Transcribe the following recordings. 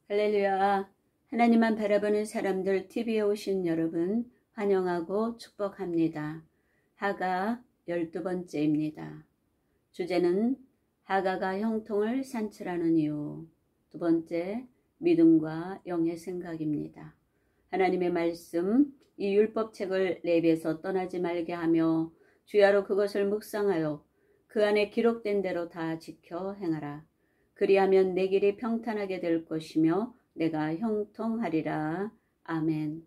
할렐루야. 하나님만 바라보는 사람들 TV에 오신 여러분 환영하고 축복합니다. 하가 12번째입니다. 주제는 하가가 형통을 산출하는 이유. 두 번째, 믿음과 영의 생각입니다. 하나님의 말씀, 이 율법책을 내 입에서 떠나지 말게 하며 주야로 그것을 묵상하여 그 안에 기록된 대로 다 지켜 행하라. 그리하면 내 길이 평탄하게 될 것이며 내가 형통하리라. 아멘.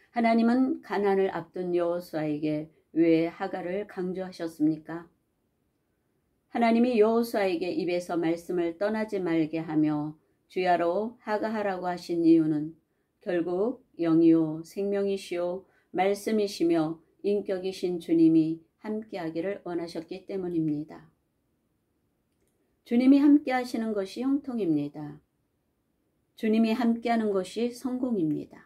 하나님은 가나안을 앞둔 여호수아에게 왜 하가를 강조하셨습니까? 하나님이 여호수아에게 입에서 말씀을 떠나지 말게 하며 주야로 하가하라고 하신 이유는 결국 영이요 생명이시요 말씀이시며 인격이신 주님이 함께하기를 원하셨기 때문입니다. 주님이 함께 하시는 것이 형통입니다. 주님이 함께하는 것이 성공입니다.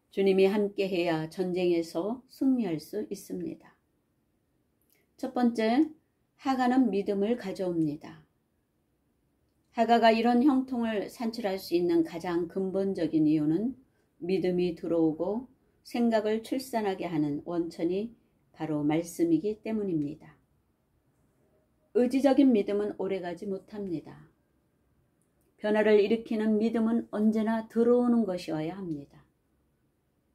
주님이 함께해야 전쟁에서 승리할 수 있습니다. 첫 번째, 하가는 믿음을 가져옵니다. 하가가 이런 형통을 산출할 수 있는 가장 근본적인 이유는 믿음이 들어오고 생각을 출산하게 하는 원천이 바로 말씀이기 때문입니다. 의지적인 믿음은 오래가지 못합니다. 변화를 일으키는 믿음은 언제나 들어오는 것이어야 합니다.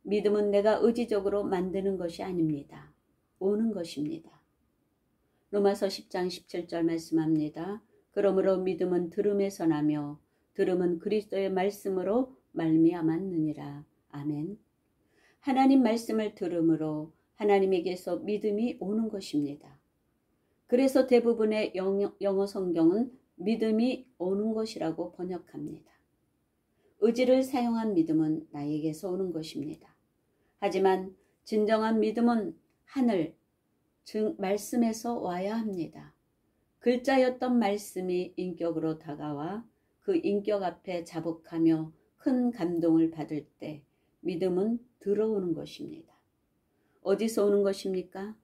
믿음은 내가 의지적으로 만드는 것이 아닙니다. 오는 것입니다. 로마서 10장 17절 말씀합니다. 그러므로 믿음은 들음에서 나며 들음은 그리스도의 말씀으로 말미암았느니라. 아멘. 하나님 말씀을 들음으로 하나님에게서 믿음이 오는 것입니다. 그래서 대부분의 영어 성경은 믿음이 오는 것이라고 번역합니다. 의지를 사용한 믿음은 나에게서 오는 것입니다. 하지만 진정한 믿음은 하늘, 즉 말씀에서 와야 합니다. 글자였던 말씀이 인격으로 다가와 그 인격 앞에 자복하며 큰 감동을 받을 때 믿음은 들어오는 것입니다. 어디서 오는 것입니까?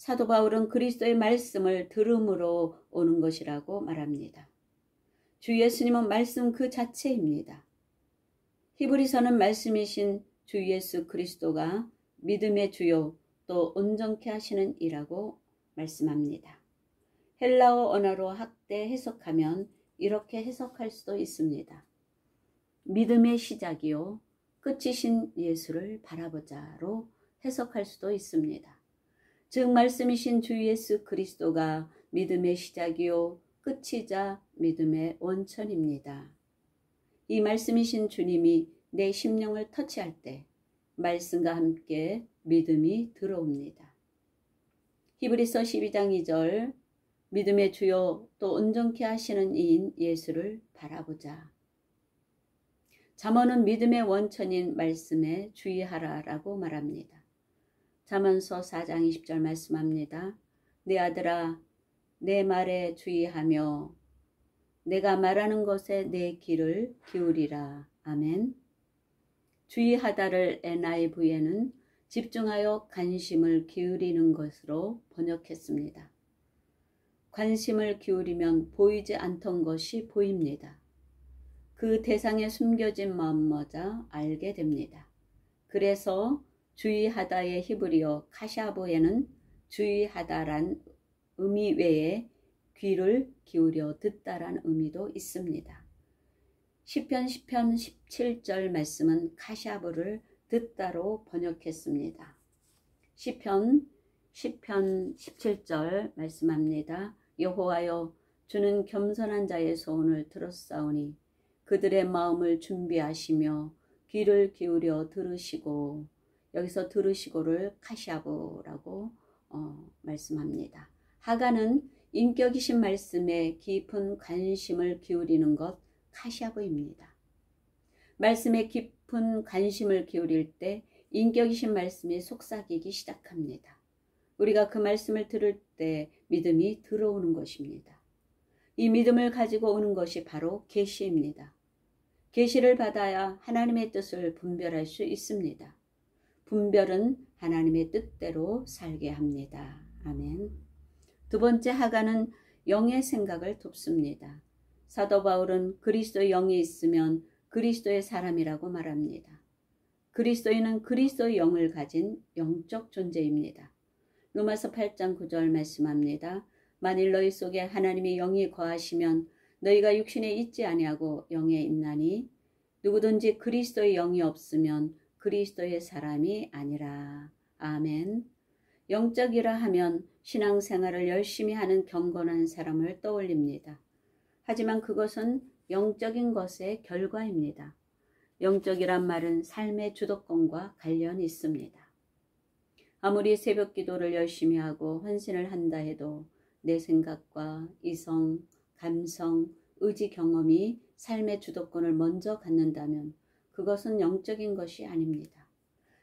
사도 바울은 그리스도의 말씀을 들음으로 오는 것이라고 말합니다. 주 예수님은 말씀 그 자체입니다. 히브리서는 말씀이신 주 예수 그리스도가 믿음의 주요 또 온전케 하시는 이라고 말씀합니다. 헬라어 언어로 학대 해석하면 이렇게 해석할 수도 있습니다. 믿음의 시작이요 끝이신 예수를 바라보자로 해석할 수도 있습니다. 즉 말씀이신 주 예수 그리스도가 믿음의 시작이요 끝이자 믿음의 원천입니다. 이 말씀이신 주님이 내 심령을 터치할 때 말씀과 함께 믿음이 들어옵니다. 히브리서 12장 2절 믿음의 주요 또 온전케 하시는 이인 예수를 바라보자. 잠언은 믿음의 원천인 말씀에 주의하라라고 말합니다. 잠언서 4장 20절 말씀합니다. 내 아들아 내 말에 주의하며 내가 말하는 것에 내 귀를 기울이라. 아멘. 주의하다를 NIV에는 집중하여 관심을 기울이는 것으로 번역했습니다. 관심을 기울이면 보이지 않던 것이 보입니다. 그 대상에 숨겨진 마음마저 알게 됩니다. 그래서 주의하다의 히브리어 카샤보에는 주의하다란 의미 외에 귀를 기울여 듣다란 의미도 있습니다. 시편 17절 말씀은 카샤브를 듣다로 번역했습니다. 시편 17절 말씀합니다. 여호와여 주는 겸손한 자의 소원을 들었사오니 그들의 마음을 준비하시며 귀를 기울여 들으시고 여기서 들으시고를 카샤브라고 말씀합니다. 하가는 인격이신 말씀에 깊은 관심을 기울이는 것 카샤브입니다. 말씀에 깊은 관심을 기울일 때 인격이신 말씀이 속삭이기 시작합니다. 우리가 그 말씀을 들을 때 믿음이 들어오는 것입니다. 이 믿음을 가지고 오는 것이 바로 계시입니다. 계시를 받아야 하나님의 뜻을 분별할 수 있습니다. 분별은 하나님의 뜻대로 살게 합니다. 아멘. 두 번째 하가는 영의 생각을 돕습니다. 사도 바울은 그리스도의 영이 있으면 그리스도의 사람이라고 말합니다. 그리스도인은 그리스도의 영을 가진 영적 존재입니다. 로마서 8장 9절 말씀합니다. 만일 너희 속에 하나님의 영이 거하시면 너희가 육신에 있지 아니하고 영에 있나니 누구든지 그리스도의 영이 없으면 그리스도의 사람이 아니라. 아멘. 영적이라 하면 신앙생활을 열심히 하는 경건한 사람을 떠올립니다. 하지만 그것은 영적인 것의 결과입니다. 영적이란 말은 삶의 주도권과 관련이 있습니다. 아무리 새벽 기도를 열심히 하고 헌신을 한다 해도 내 생각과 이성, 감성, 의지 경험이 삶의 주도권을 먼저 갖는다면 그것은 영적인 것이 아닙니다.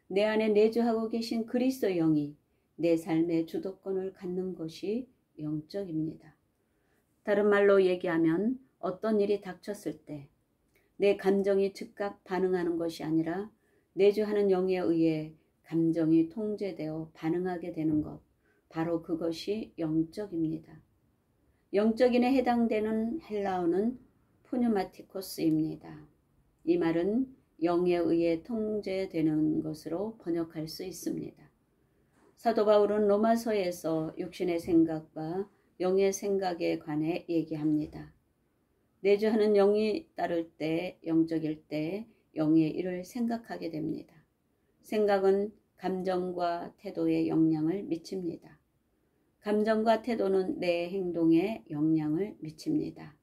내 안에 내주하고 계신 그리스도의 영이 내 삶의 주도권을 갖는 것이 영적입니다. 다른 말로 얘기하면 어떤 일이 닥쳤을 때 내 감정이 즉각 반응하는 것이 아니라 내주하는 영에 의해 감정이 통제되어 반응하게 되는 것, 바로 그것이 영적입니다. 영적인에 해당되는 헬라어는 푸뉴마티코스입니다. 이 말은 영에 의해 통제되는 것으로 번역할 수 있습니다. 사도 바울은 로마서에서 육신의 생각과 영의 생각에 관해 얘기합니다. 내주하는 영이 따를 때, 영적일 때 영의 일을 생각하게 됩니다. 생각은 감정과 태도에 영향을 미칩니다. 감정과 태도는 내 행동에 영향을 미칩니다.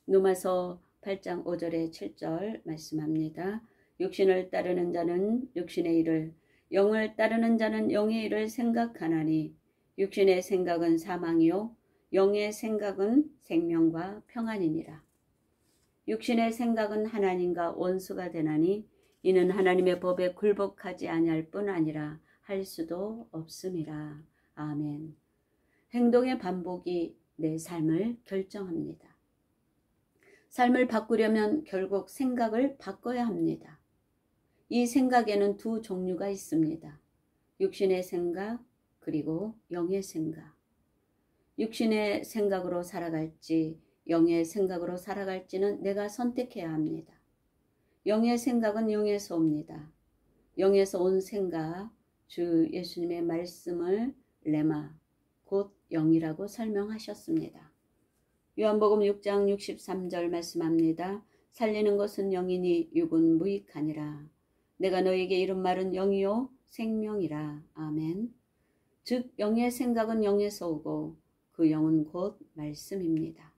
로마서 8장 5절에 7절 말씀합니다. 육신을 따르는 자는 육신의 일을, 영을 따르는 자는 영의 일을 생각하나니 육신의 생각은 사망이요 영의 생각은 생명과 평안이니라. 육신의 생각은 하나님과 원수가 되나니 이는 하나님의 법에 굴복하지 아니할 뿐 아니라 할 수도 없음이라. 아멘. 행동의 반복이 내 삶을 결정합니다. 삶을 바꾸려면 결국 생각을 바꿔야 합니다. 이 생각에는 두 종류가 있습니다. 육신의 생각 그리고 영의 생각. 육신의 생각으로 살아갈지 영의 생각으로 살아갈지는 내가 선택해야 합니다. 영의 생각은 영에서 옵니다. 영에서 온 생각, 주 예수님의 말씀을 레마, 곧 영이라고 설명하셨습니다. 요한복음 6장 63절 말씀합니다. 살리는 것은 영이니 육은 무익하니라. 내가 너에게 이른 말은 영이요 생명이라. 아멘. 즉 영의 생각은 영에서 오고 그 영은 곧 말씀입니다.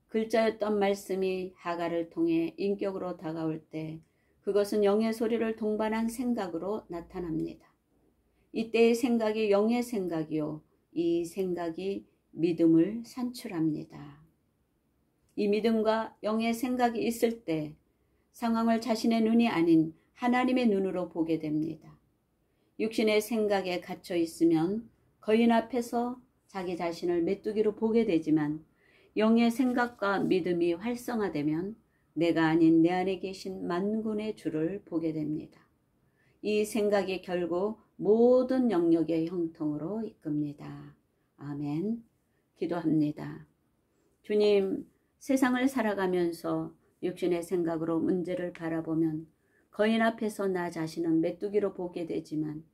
글자였던 말씀이 하가를 통해 인격으로 다가올 때 그것은 영의 소리를 동반한 생각으로 나타납니다. 이때의 생각이 영의 생각이요 이 생각이 믿음을 산출합니다. 이 믿음과 영의 생각이 있을 때 상황을 자신의 눈이 아닌 하나님의 눈으로 보게 됩니다. 육신의 생각에 갇혀 있으면 거인 앞에서 자기 자신을 메뚜기로 보게 되지만 영의 생각과 믿음이 활성화되면 내가 아닌 내 안에 계신 만군의 주를 보게 됩니다. 이 생각이 결국 모든 영역의 형통으로 이끕니다. 아멘. 기도합니다. 주님, 세상을 살아가면서 육신의 생각으로 문제를 바라보면 거인 앞에서 나 자신은 메뚜기로 보게 되지만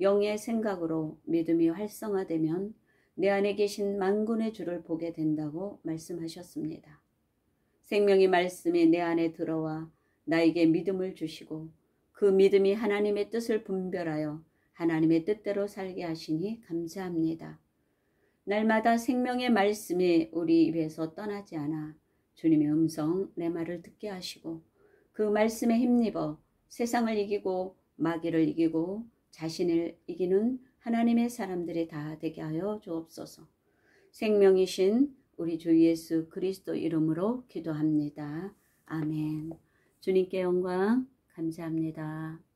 영의 생각으로 믿음이 활성화되면 내 안에 계신 만군의 주를 보게 된다고 말씀하셨습니다. 생명의 말씀이 내 안에 들어와 나에게 믿음을 주시고 그 믿음이 하나님의 뜻을 분별하여 하나님의 뜻대로 살게 하시니 감사합니다. 날마다 생명의 말씀이 우리 입에서 떠나지 않아 주님의 음성 내 말을 듣게 하시고 그 말씀에 힘입어 세상을 이기고 마귀를 이기고 자신을 이기는 하나님의 사람들이 다 되게 하여 주옵소서. 생명이신 우리 주 예수 그리스도 이름으로 기도합니다. 아멘. 주님께 영광 감사합니다.